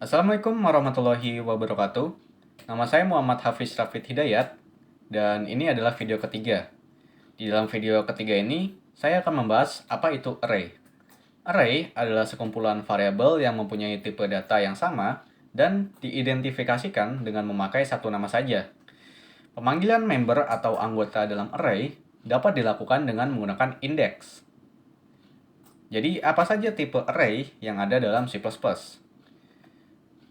Assalamualaikum warahmatullahi wabarakatuh. Nama saya Muhammad Hafiz Rafid Hidayat, dan ini adalah video ketiga. Di dalam video ketiga ini, saya akan membahas apa itu array. Array adalah sekumpulan variabel yang mempunyai tipe data yang sama dan diidentifikasikan dengan memakai satu nama saja. Pemanggilan member atau anggota dalam array dapat dilakukan dengan menggunakan indeks. Jadi, apa saja tipe array yang ada dalam C++?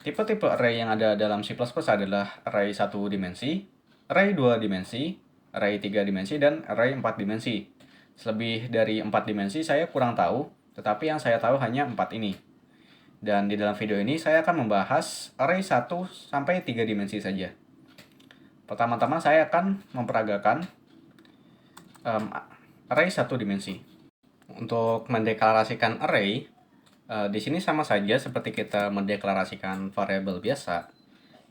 Tipe-tipe array yang ada dalam C++ adalah array 1 dimensi, array 2 dimensi, array 3 dimensi, dan array 4 dimensi. Selebih dari 4 dimensi saya kurang tahu, tetapi yang saya tahu hanya 4 ini. Dan di dalam video ini saya akan membahas array 1 sampai 3 dimensi saja. Pertama-tama saya akan memperagakan array 1 dimensi. Untuk mendeklarasikan array, di sini sama saja seperti kita mendeklarasikan variabel biasa.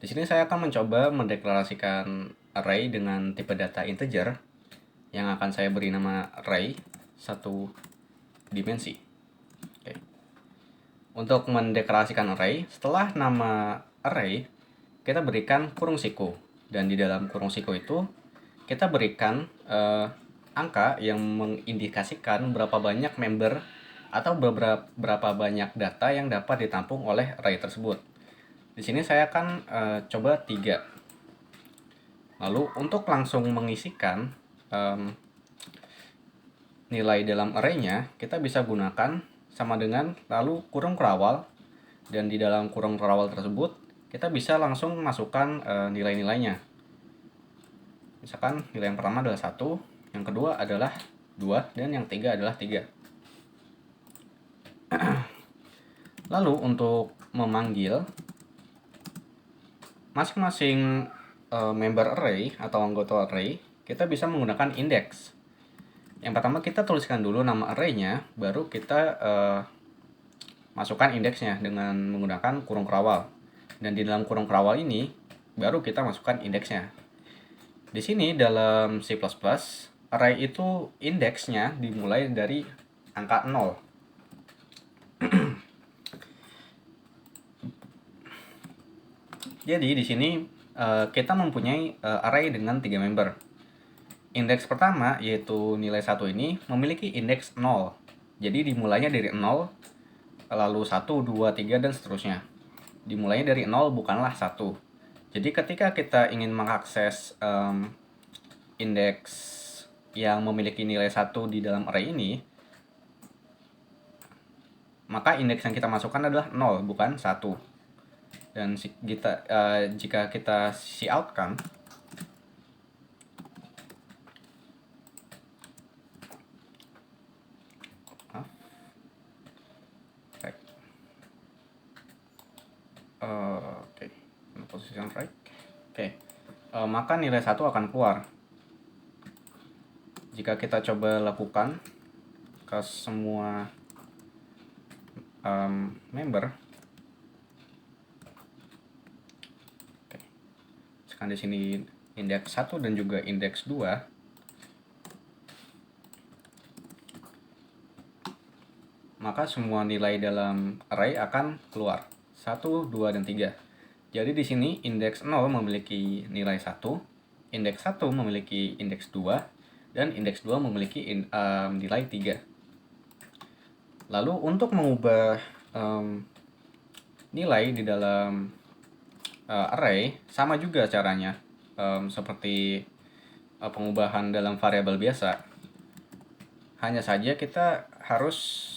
Di sini saya akan mencoba mendeklarasikan array dengan tipe data integer yang akan saya beri nama array 1 dimensi. Oke. Untuk mendeklarasikan array, setelah nama array, kita berikan kurung siku. Dan di dalam kurung siku itu, kita berikan angka yang mengindikasikan berapa banyak member atau berapa banyak data yang dapat ditampung oleh array tersebut. Di sini saya akan coba 3. Lalu untuk langsung mengisikan nilai dalam array-nya, kita bisa gunakan sama dengan lalu kurung kerawal, dan di dalam kurung kerawal tersebut kita bisa langsung masukkan nilai-nilainya. Misalkan nilai yang pertama adalah 1, yang kedua adalah 2, dan yang ketiga adalah 3. Lalu untuk memanggil masing-masing member array atau anggota array, kita bisa menggunakan indeks. Yang pertama kita tuliskan dulu nama array-nya, baru kita masukkan indeksnya dengan menggunakan kurung kerawal. Dan di dalam kurung kerawal ini, baru kita masukkan indeksnya. Di sini dalam C++, array itu indeksnya dimulai dari angka 0. Jadi di sini kita mempunyai array dengan 3 member. Indeks pertama yaitu nilai 1 ini memiliki indeks 0. Jadi dimulainya dari 0, lalu 1, 2, 3, dan seterusnya. Dimulainya dari 0 bukanlah 1. Jadi ketika kita ingin mengakses indeks yang memiliki nilai 1 di dalam array ini, maka indeks yang kita masukkan adalah 0, bukan 1. Dan jika kita cout kan, position right, maka nilai 1 akan keluar. Jika kita coba lakukan ke semua member, di sini indeks 1 dan juga indeks 2, maka semua nilai dalam array akan keluar 1, 2, dan 3. Jadi di sini indeks 0 memiliki nilai 1, indeks 1 memiliki indeks 2, dan indeks 2 memiliki nilai 3. Lalu untuk mengubah nilai di dalam array sama juga caranya, seperti pengubahan dalam variabel biasa. Hanya saja kita harus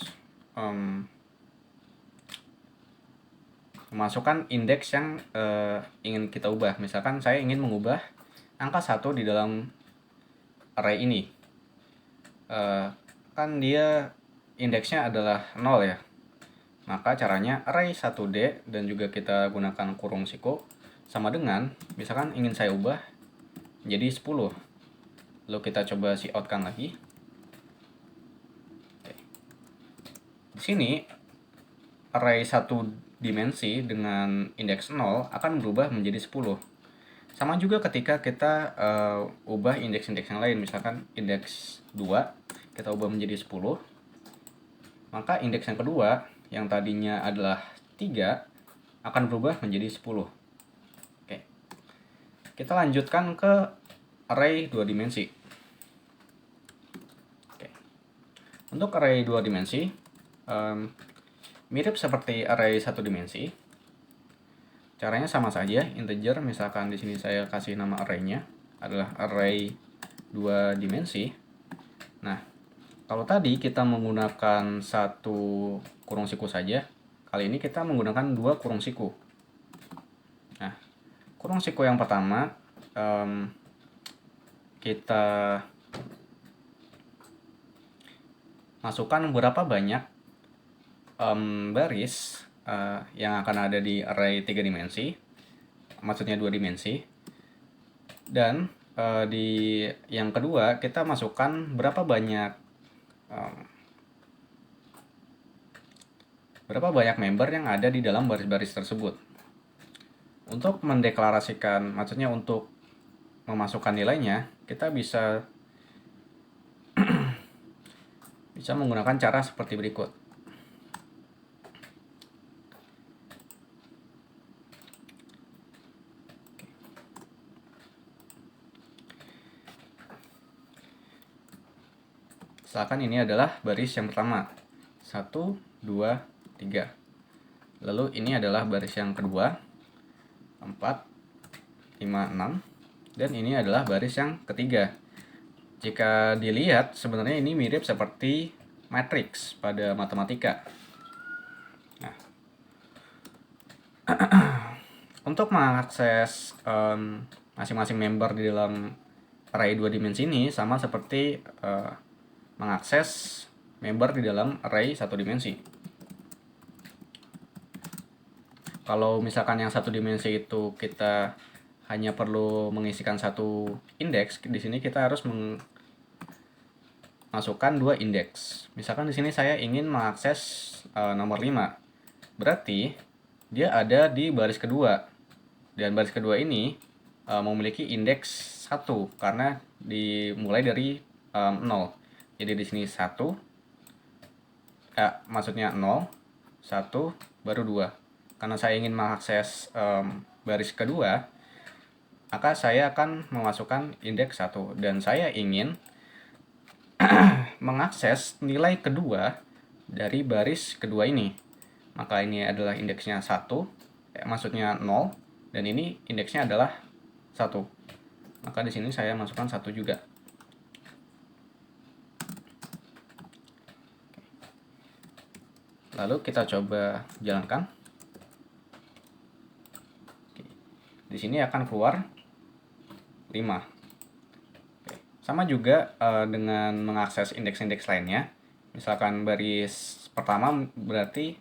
memasukkan indeks yang ingin kita ubah. Misalkan saya ingin mengubah angka 1 di dalam array ini. Kan dia indeksnya adalah 0 ya. Maka caranya array 1D dan juga kita gunakan kurung siku sama dengan, misalkan ingin saya ubah menjadi 10. Lalu kita coba cout kan lagi. Di sini array 1 dimensi dengan indeks 0 akan berubah menjadi 10. Sama juga ketika kita ubah indeks-indeks yang lain, misalkan indeks 2 kita ubah menjadi 10, maka indeks yang kedua yang tadinya adalah 3 akan berubah menjadi 10. Oke. Kita lanjutkan ke array 2 dimensi. Oke. Untuk array 2 dimensi, mirip seperti array 1 dimensi. Caranya sama saja, integer, misalkan di sini saya kasih nama array-nya adalah array 2 dimensi. Nah, kalau tadi kita menggunakan satu kurung siku saja, kali ini kita menggunakan 2 kurung siku. Nah, kurung siku yang pertama kita masukkan berapa banyak baris yang akan ada di array 3 dimensi, maksudnya 2 dimensi. Dan di yang kedua kita masukkan berapa banyak member yang ada di dalam baris-baris tersebut. Untuk mendeklarasikan, maksudnya untuk memasukkan nilainya, kita bisa menggunakan cara seperti berikut. Misalkan ini adalah baris yang pertama, 1, 2, 3. Lalu ini adalah baris yang kedua, 4, 5, 6. Dan ini adalah baris yang ketiga. Jika dilihat, sebenarnya ini mirip seperti matriks pada matematika. Nah, untuk mengakses masing-masing member di dalam array 2 dimensi ini sama seperti mengakses member di dalam array 1 dimensi. Kalau misalkan yang 1 dimensi itu kita hanya perlu mengisikan satu indeks, di sini kita harus masukkan 2 indeks. Misalkan di sini saya ingin mengakses nomor 5. Berarti dia ada di baris kedua. Dan baris kedua ini memiliki indeks 1 karena dimulai dari 0. Jadi di sini 1, maksudnya 0, 1, baru 2. Karena saya ingin mengakses baris kedua, maka saya akan memasukkan indeks 1. Dan saya ingin mengakses nilai kedua dari baris kedua ini. Maka ini adalah indeksnya 1, maksudnya 0, dan ini indeksnya adalah 1. Maka di sini saya masukkan 1 juga. Lalu kita coba jalankan. Di sini akan keluar 5. Sama juga dengan mengakses indeks-indeks lainnya. Misalkan baris pertama berarti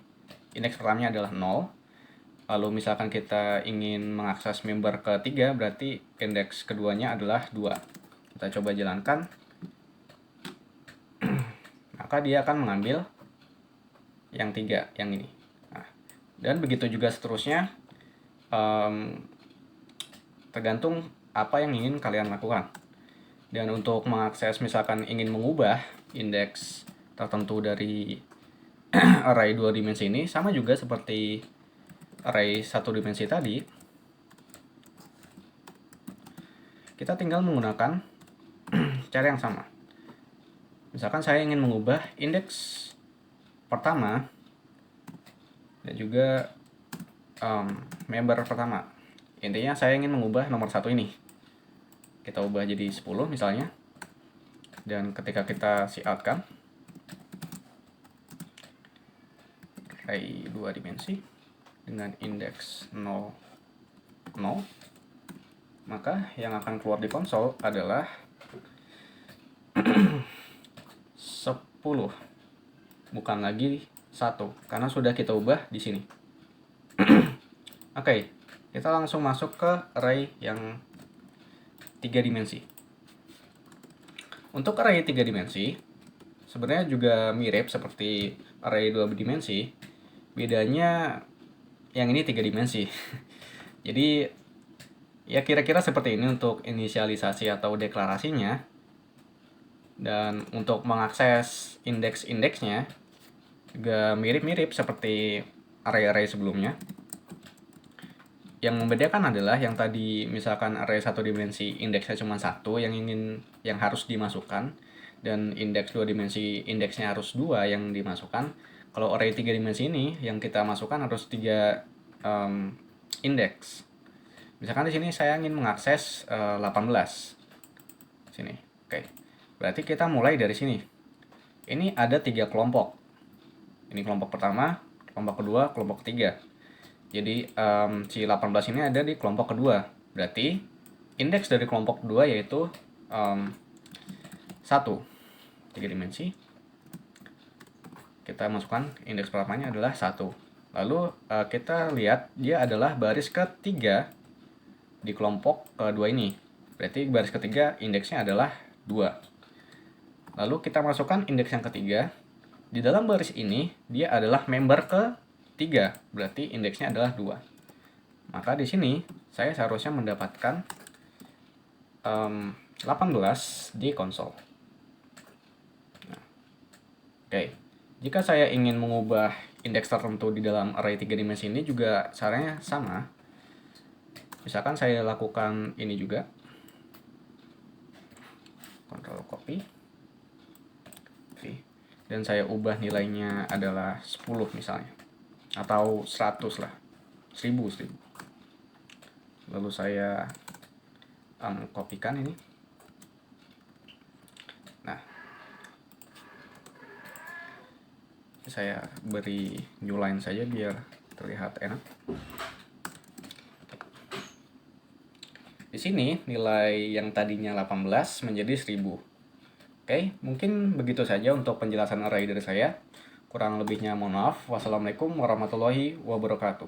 indeks pertamanya adalah 0. Lalu misalkan kita ingin mengakses member ketiga berarti indeks keduanya adalah 2. Kita coba jalankan. Maka dia akan mengambil yang 3, yang ini. Nah, dan begitu juga seterusnya, tergantung apa yang ingin kalian lakukan. Dan untuk mengakses, misalkan ingin mengubah indeks tertentu dari array 2 dimensi ini, sama juga seperti array 1 dimensi tadi, kita tinggal menggunakan cara yang sama. Misalkan saya ingin mengubah indeks pertama dan juga member pertama. Intinya saya ingin mengubah nomor 1 ini. Kita ubah jadi 10 misalnya. Dan ketika kita cout-kan array 2 dimensi dengan indeks 0, 0, maka yang akan keluar di konsol adalah 10. Bukan lagi 1 karena sudah kita ubah di sini. Oke, kita langsung masuk ke array yang 3 dimensi. Untuk array 3 dimensi sebenarnya juga mirip seperti array 2 dimensi. Bedanya yang ini 3 dimensi. Jadi ya kira-kira seperti ini untuk inisialisasi atau deklarasinya. Dan untuk mengakses indeks-indeksnya juga mirip-mirip seperti array-array sebelumnya. yang membedakan adalah yang tadi misalkan array satu dimensi indeksnya cuma satu yang harus dimasukkan, dan indeks dua dimensi indeksnya harus dua yang dimasukkan. Kalau array tiga dimensi ini yang kita masukkan harus tiga indeks. Misalkan di sini saya ingin mengakses 18 sini. Oke, berarti kita mulai dari sini. Ini ada tiga kelompok. Ini kelompok pertama, kelompok kedua, kelompok ketiga. Jadi si 18 ini ada di kelompok kedua. Berarti indeks dari kelompok kedua yaitu 1, 3 dimensi. Kita masukkan indeks pertamanya adalah 1. Lalu kita lihat dia adalah baris ketiga di kelompok kedua ini. Berarti baris ketiga indeksnya adalah 2. Lalu kita masukkan indeks yang ketiga. Di dalam baris ini dia adalah member ketiga, berarti indeksnya adalah 2. Maka di sini saya seharusnya mendapatkan 18 di konsol. Nah, oke. Jika saya ingin mengubah indeks tertentu di dalam array 3 dimensi ini juga caranya sama. Misalkan saya lakukan ini juga. Ctrl copy. Dan saya ubah nilainya adalah 10 misalnya. Atau 100 lah. 1000. Lalu saya kopikan ini. Nah, saya beri new line saja biar terlihat enak. Di sini nilai yang tadinya 18 menjadi 1000. Oke, mungkin begitu saja untuk penjelasan array dari saya. Kurang lebihnya mohon maaf. Wassalamualaikum warahmatullahi wabarakatuh.